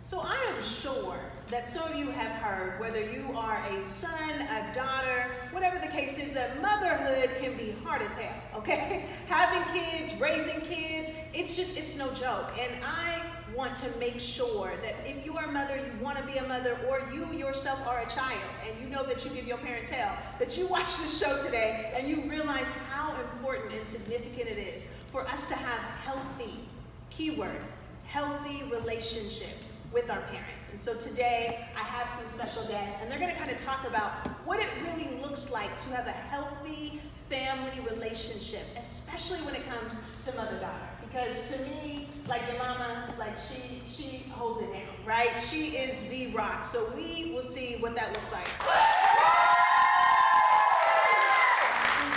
So I am sure that some of you have heard, whether you are a son, a daughter, whatever the case is, that motherhood can be hard as hell, okay? Having kids, raising kids, it's no joke. And I want to make sure that if you are a mother, you want to be a mother, or you yourself are a child, and you know that you give your parents hell, that you watch this show today and you realize how important and significant it is for us to have healthy, keyword, healthy relationships with our parents. And so today I have some special guests, and they're going to kind of talk about what it really looks like to have a healthy family relationship, especially when it comes to mother-daughter. Because to me, like your mama, like she holds it down, right? She is the rock. So we will see what that looks like.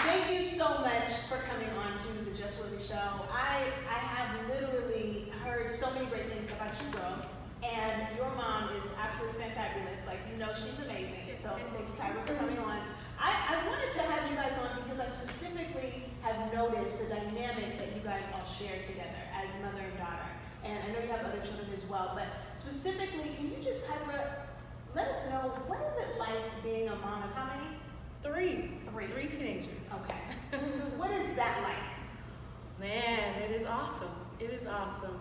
Thank you so much for coming on to the Just Whitley show. I have literally heard so many great things about you girls. And your mom is absolutely fantabulous. Like, you know, she's amazing. So thank you, Kybra, for coming on. I wanted to have you guys on because I specifically have noticed the dynamic that you guys all share together as mother and daughter. And I know you have other children as well, but specifically, can you just, Kybra, let us know, what is it like being a mom of how many? Three teenagers. Okay. What is that like? Man, it is awesome. It is awesome.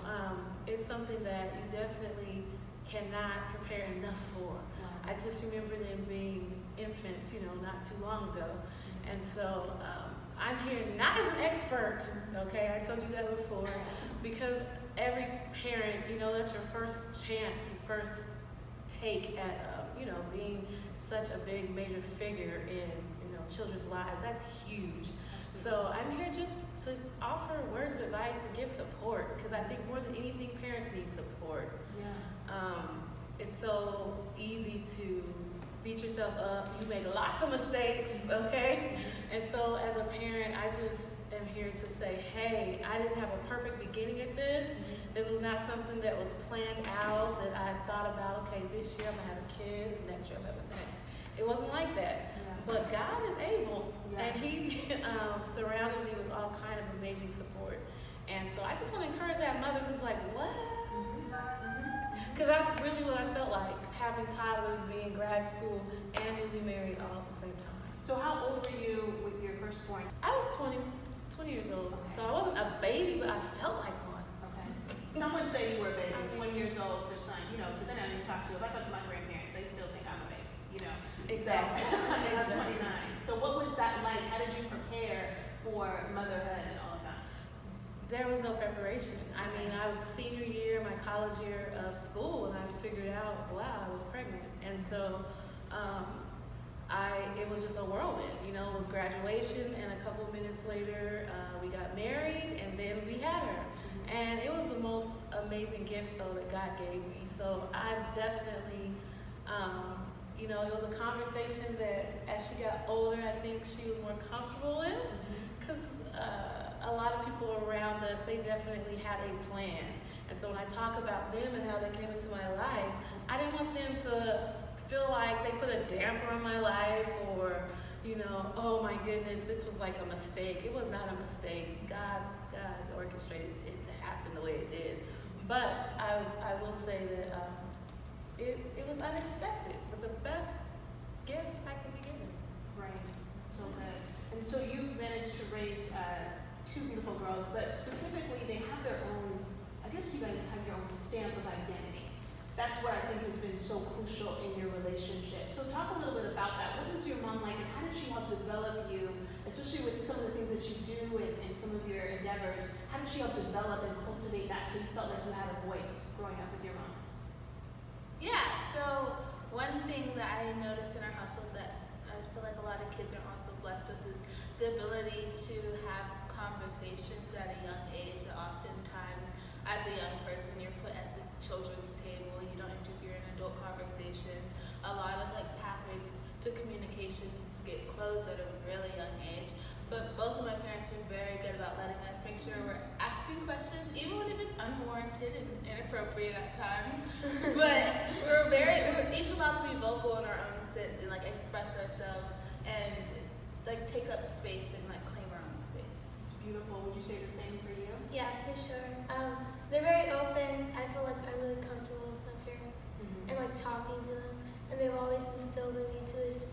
It's something that you definitely cannot prepare enough for. Wow. I just remember them being infants, not too long ago. And so I'm here not as an expert, okay? I told you that before, because every parent, that's your first chance, your first take at, being such a big major figure in, children's lives. That's huge. So I'm here just to offer words of advice and give support, because I think more than anything, parents need support. Yeah. It's so easy to beat yourself up. You make lots of mistakes, okay? And so as a parent, I just am here to say, hey, I didn't have a perfect beginning at this. This was not something that was planned out, that I thought about, okay, this year I'm gonna have a kid, next year I'm gonna have a next. It wasn't like that. But God is able, and He surrounded me with all kind of amazing support. And so I just want to encourage that mother who's like, what? Because that's really what I felt like, having toddlers, being in grad school, and newly married all at the same time. So how old were you with your firstborn? I was 20 years old. Okay. So I wasn't a baby, but I felt like one. Okay. Some would say you were a baby, 20 years old for son. Depending on who you talk to. If I talk to my grandparents, they still think I'm a baby, Exactly. And I'm 29. So what was that like? How did you prepare for motherhood and all of that? There was no preparation. I mean, I was senior year, my college year of school, and I figured out, wow, I was pregnant. And so it was just a whirlwind. It was graduation, and a couple minutes later, we got married, and then we had her. And it was the most amazing gift, though, that God gave me. So I'm definitely, it was a conversation that as she got older, I think she was more comfortable in, because a lot of people around us, they definitely had a plan. And so when I talk about them and how they came into my life, I didn't want them to feel like they put a damper on my life, or, oh my goodness, this was like a mistake. It was not a mistake. God orchestrated it to happen the way it did. But I will say that it was unexpected, but the best gift I could be given. Right. So good. And so you managed to raise two beautiful girls, but specifically they have their own, I guess you guys have your own stamp of identity. That's what I think has been so crucial in your relationship. So talk a little bit about that. What was your mom like, and how did she help develop you, especially with some of the things that you do and some of your endeavors? How did she help develop and cultivate that so you felt like you had a voice growing up with your mom? Yeah, so one thing that I noticed in our household that I feel like a lot of kids are also blessed with is the ability to have conversations at a young age. That oftentimes, as a young person, you're put at the children's table, you don't interfere in adult conversations. A lot of pathways to communications get closed at a really young age. But both of my parents were very good about letting us make sure we're asking questions, even if it's unwarranted and inappropriate at times. But we were each allowed to be vocal in our own sense and express ourselves and take up space and claim our own space. It's beautiful. Would you say the same for you? Yeah, for sure. They're very open. I feel like I'm really comfortable with my parents. like talking to them, and they've always instilled in me to this,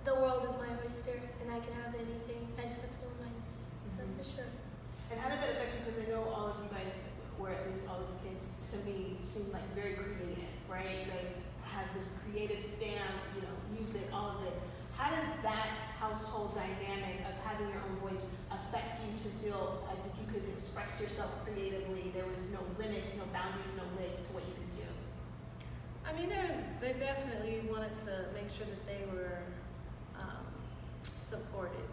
the world is my oyster, and I can have anything. I just have to put my mind to it. So for sure. And how did that affect you? Because I know all of you guys, or at least all of the kids, to me, seem like very creative, right? You guys have this creative stamp, music, all of this. How did that household dynamic of having your own voice affect you to feel as if you could express yourself creatively? There was no limits, no boundaries, no limits to what you could do. I mean, they definitely wanted to make sure that they were supported.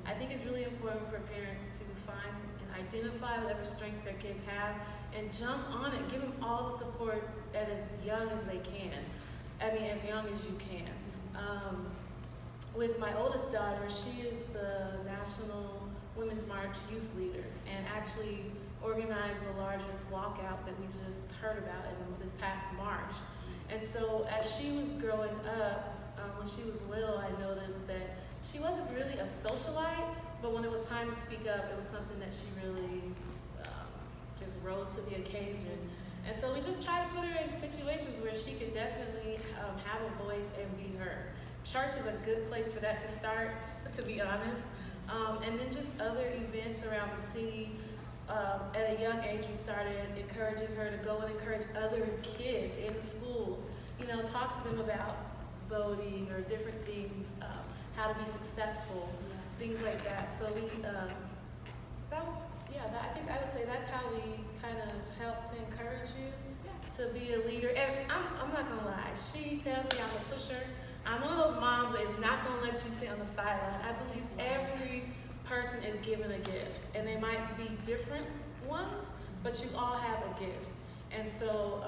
I think it's really important for parents to find and identify whatever strengths their kids have and jump on it. Give them all the support at as young as they can. I mean, as young as you can. With my oldest daughter, she is the National Women's March youth leader and actually organized the largest walkout that we just heard about in this past March. And so as she was growing up, when she was little, I noticed that she wasn't really a socialite, but when it was time to speak up, it was something that she really just rose to the occasion. And so we just tried to put her in situations where she could definitely have a voice and be heard. Church is a good place for that to start, to be honest. And then just other events around the city. At a young age, we started encouraging her to go and encourage other kids in the schools. Talk to them about voting or different things, how to be successful, things like that. So we, I think I would say that's how we kind of help to encourage you to be a leader. And I'm not gonna lie, she tells me I'm a pusher. I'm one of those moms that is not gonna let you sit on the sideline. I believe every person is given a gift, and they might be different ones, but you all have a gift. And so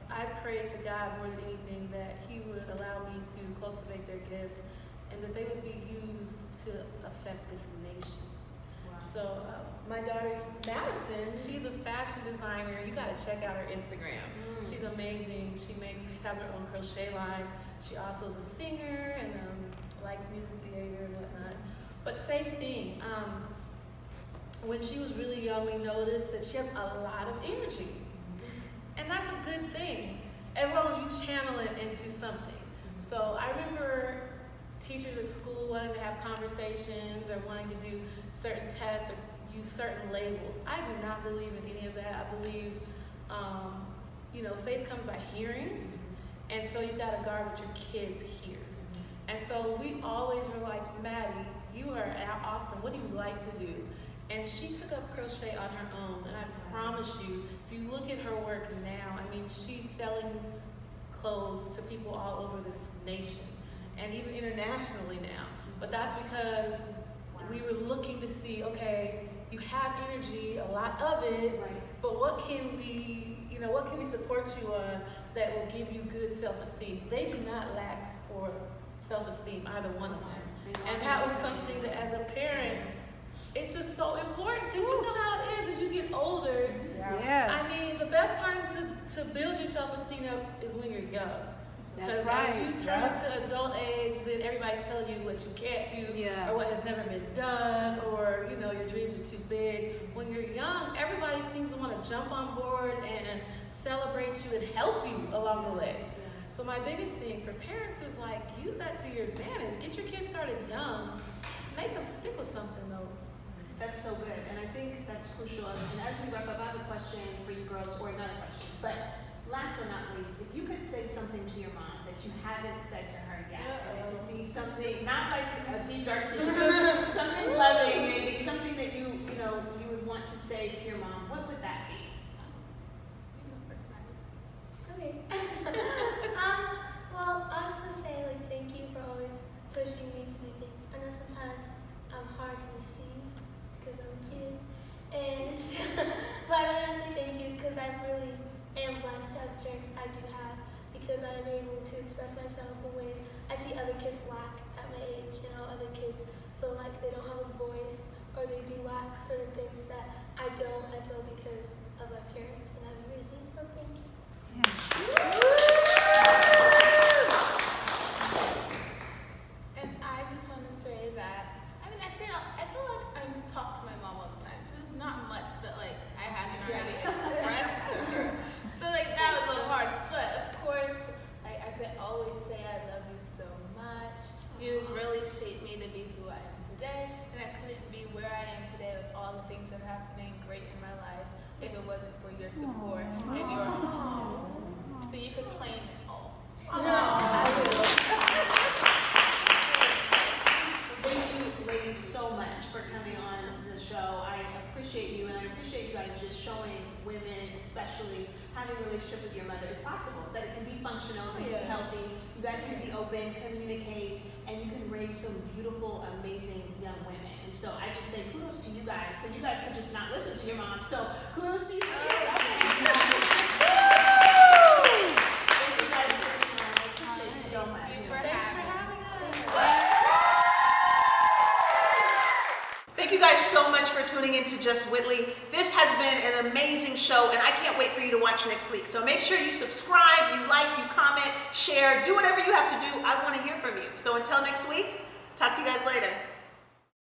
I pray to God more than anything that He would allow me to cultivate their gifts and that they would be used to affect this nation. Wow. So my daughter Madison, she's a fashion designer. You gotta check out her Instagram. She's amazing. She has her own crochet line. She also is a singer and likes musical theater and whatnot. But same thing, when she was really young, we noticed that she has a lot of energy. And that's a good thing, as long as you channel it into something. So I remember teachers at school wanting to have conversations or wanting to do certain tests or use certain labels. I do not believe in any of that. I believe, faith comes by hearing, and so you gotta guard what your kids hear. And so we always were like, Maddie, you are awesome. What do you like to do? And she took up crochet on her own. And I promise you, if you look at her work now, I mean, she's selling clothes to people all over this nation and even internationally now. But that's because we were looking to see, okay, you have energy, a lot of it, but what can we support you on that will give you good self-esteem? They do not lack for self-esteem, either one of them. And that was something that as a parent, it's just so important because you know how it is as you get older. Yeah. I mean, the best time to build your self-esteem up is when you're young. Because as you turn into adult age, then everybody's telling you what you can't do or what has never been done or, your dreams are too big. When you're young, everybody seems to want to jump on board and celebrate you and help you along the way. So my biggest thing for parents is like, use that to your advantage. Get your kids started young. Make them stick with something though. That's so good, and I think that's crucial. And as we wrap up, I have a question for you girls, or another question. But last but not least, if you could say something to your mom that you haven't said to her yet, and it would be something, not like a deep dark secret, something loving, maybe something that you would want to say to your mom, what would that be? Okay. Well, I just want to say, thank you for always pushing me to do things. I know sometimes I'm hard to receive because I'm a kid. But I really want to say thank you because I really am blessed to have the parents I do have because I'm able to express myself in ways I see other kids lack at my age. Other kids feel like they don't have a voice or they do lack certain things that I don't. I feel because of my parents and having raised me. So thank you. And I just want to say that, I feel like I talk to my mom all the time, so there's not much that I haven't already expressed to her. So that was a little hard, but of course, I your mother is possible, that it can be functional, it can be Yes. healthy, you guys can be open, communicate, and you can raise some beautiful, amazing young women. And so I just say kudos to you guys, because you guys could just not listen to your mom. So kudos to you. Thank you guys for your time. I appreciate you so much. Thank you for Thanks for having us. having us. Thank you guys so much for tuning in to Just Whitley. This has been an amazing show, and I can't wait for you to watch next week. So make sure you subscribe, you like, you comment, share, do whatever you have to do. I want to hear from you. So until next week, talk to you guys later.